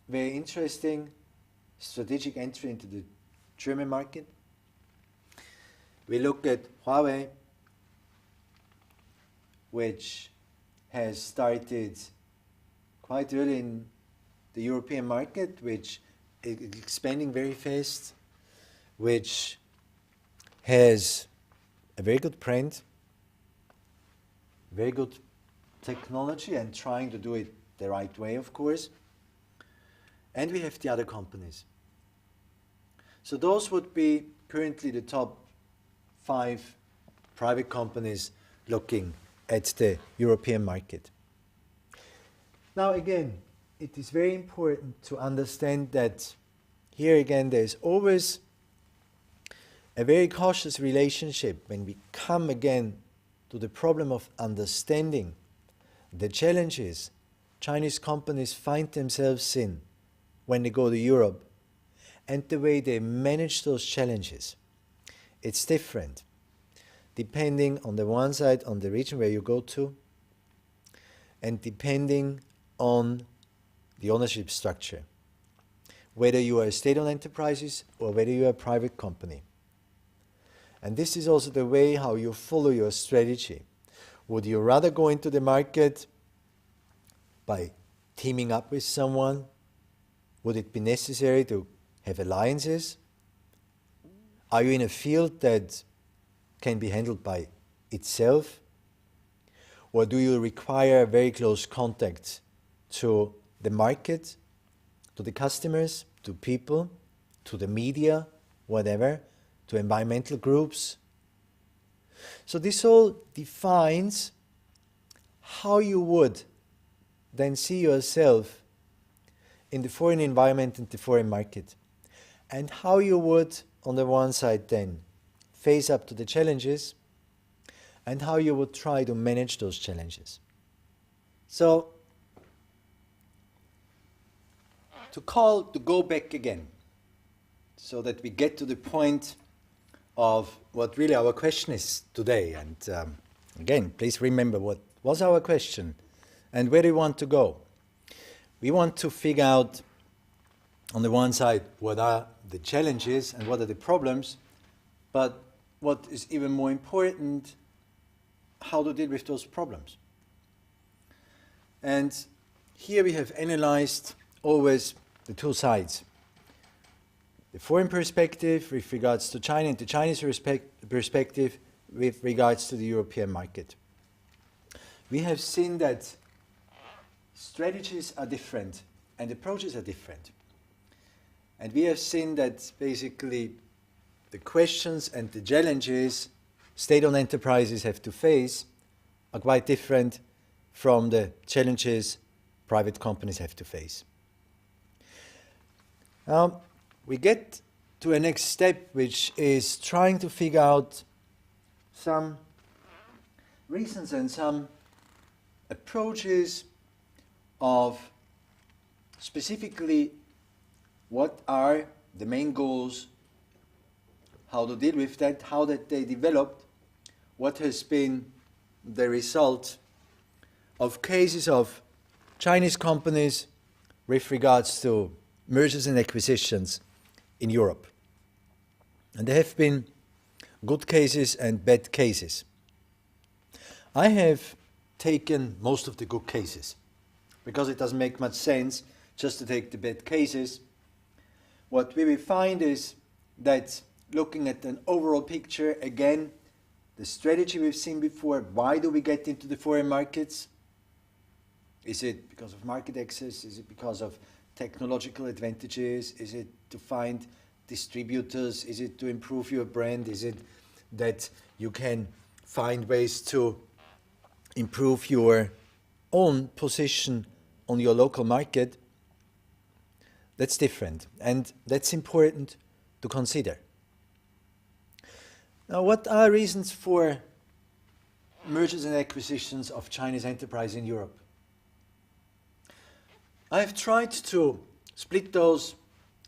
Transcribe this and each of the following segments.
very interesting strategic entry into the German market. We look at Huawei, which has started quite early in the European market, which is expanding very fast, which has a very good brand, very good technology, and trying to do it the right way, of course. And we have the other companies. So those would be currently the top 5 private companies looking at the European market. Now again, it is very important to understand that here again there is always a very cautious relationship when we come again to the problem of understanding the challenges Chinese companies find themselves in when they go to Europe and the way they manage those challenges. It's different depending on the one side on the region where you go to and depending on the ownership structure, whether you are a state-owned enterprises or whether you are a private company. And this is also the way how you follow your strategy. Would you rather go into the market by teaming up with someone? Would it be necessary to have alliances? Are you in a field that can be handled by itself? Or do you require very close contact to the market, to the customers, to people, to the media, whatever, to environmental groups? So this all defines how you would then see yourself in the foreign environment and the foreign market, and how you would, on the one side then, face up to the challenges, and how you would try to manage those challenges. So, to go back again, so that we get to the point of what really our question is today. And again, please remember what was our question and where do we want to go. We want to figure out, on the one side, what are the challenges and what are the problems, but what is even more important, how to deal with those problems. And here we have analyzed always the two sides. The foreign perspective with regards to China and the Chinese perspective with regards to the European market. We have seen that strategies are different and approaches are different. And we have seen that basically the questions and the challenges state-owned enterprises have to face are quite different from the challenges private companies have to face. Now, we get to a next step, which is trying to figure out some reasons and some approaches of specifically what are the main goals, how to deal with that, how that they developed, what has been the result of cases of Chinese companies with regards to mergers and acquisitions in Europe. And there have been good cases and bad cases. I have taken most of the good cases because it doesn't make much sense just to take the bad cases. What we will find is that looking at an overall picture, again, the strategy we've seen before, why do we get into the foreign markets? Is it because of market access? Is it because of technological advantages? Is it to find distributors? Is it to improve your brand? Is it that you can find ways to improve your own position on your local market? That's different, and that's important to consider. Now, what are reasons for mergers and acquisitions of Chinese enterprise in Europe? I've tried to split those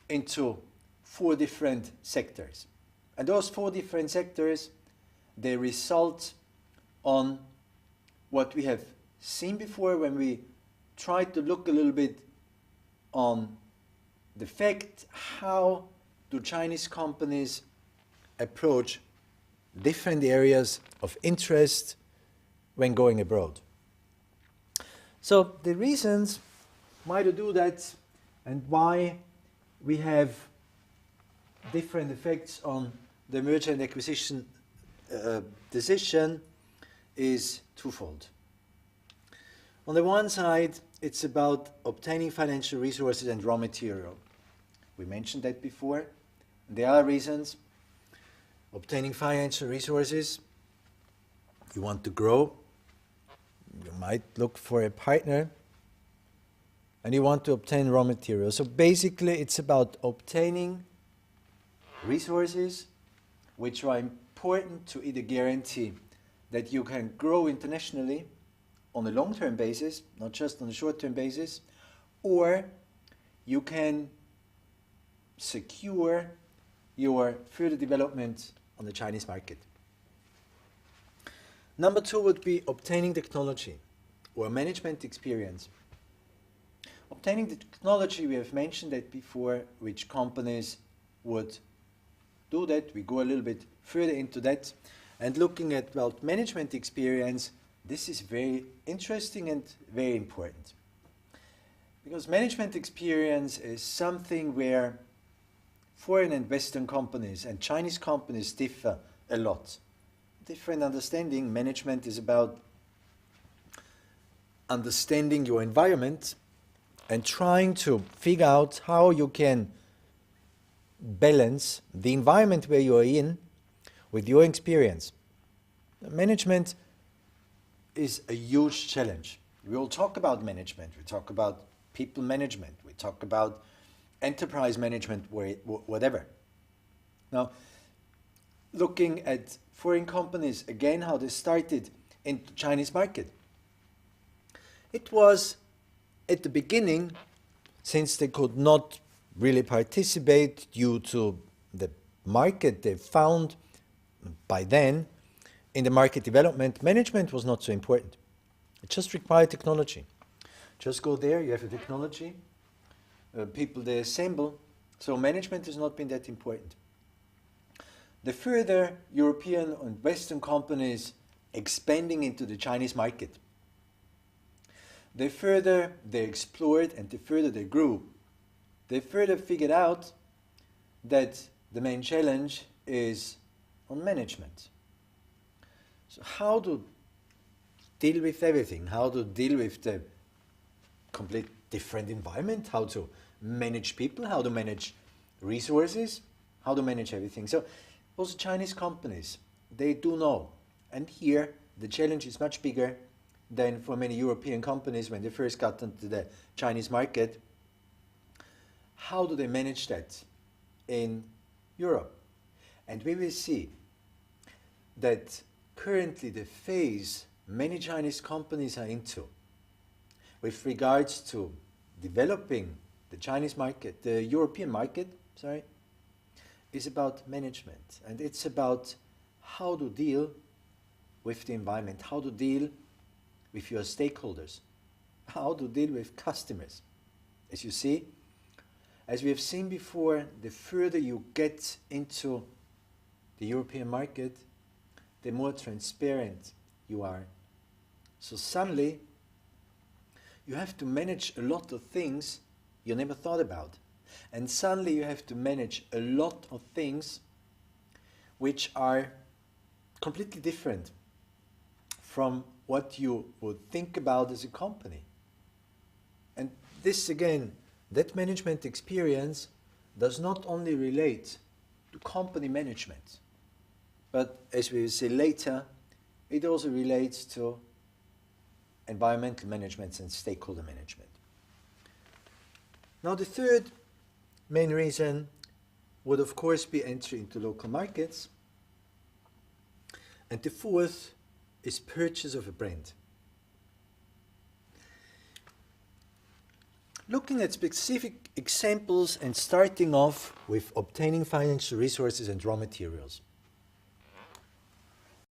into 4 different sectors. And those 4 different sectors, they result on what we have seen before when we tried to look a little bit on the fact how do Chinese companies approach different areas of interest when going abroad. So the reasons why to do that and why we have different effects on the merger and acquisition decision is twofold. On the one side, it's about obtaining financial resources and raw material. We mentioned that before. There are reasons. Obtaining financial resources, you want to grow, you might look for a partner, and you want to obtain raw materials. So basically it's about obtaining resources which are important to either guarantee that you can grow internationally on a long-term basis, not just on a short-term basis, or you can secure your further development on the Chinese market. Number two would be obtaining technology or management experience. Obtaining the technology, we have mentioned that before, which companies would do that. We go a little bit further into that. And looking at management experience, this is very interesting and very important. Because management experience is something where foreign and Western companies and Chinese companies differ a lot. Different understanding. Management is about understanding your environment and trying to figure out how you can balance the environment where you are in with your experience. Management is a huge challenge. We will talk about management. We talk about people management. We talk about enterprise management, whatever. Now, looking at foreign companies, again, how they started in the Chinese market. It was, at the beginning, since they could not really participate due to the market they found by then, in the market development, management was not so important. It just required technology. Just go there, you have a technology, people they assemble, so management has not been that important. The further European and Western companies expanding into the Chinese market, the further they explored and the further they grew, they further figured out that the main challenge is on management. So how to deal with everything, how to deal with the complete different environment, how to manage people, how to manage resources, how to manage everything. So also Chinese companies, they do know. And here the challenge is much bigger than for many European companies when they first got into the Chinese market. How do they manage that in Europe? And we will see that currently the phase many Chinese companies are into with regards to developing the Chinese market, the European market, is about management. And it's about how to deal with the environment, how to deal with your stakeholders, how to deal with customers. As you see, as we have seen before, the further you get into the European market, the more transparent you are. So suddenly, you have to manage a lot of things you never thought about. And suddenly you have to manage a lot of things which are completely different from what you would think about as a company. And this again, that management experience does not only relate to company management, but as we will see later, it also relates to environmental management and stakeholder management. Now the third main reason would of course be entry into local markets. And the fourth is purchase of a brand. Looking at specific examples and starting off with obtaining financial resources and raw materials.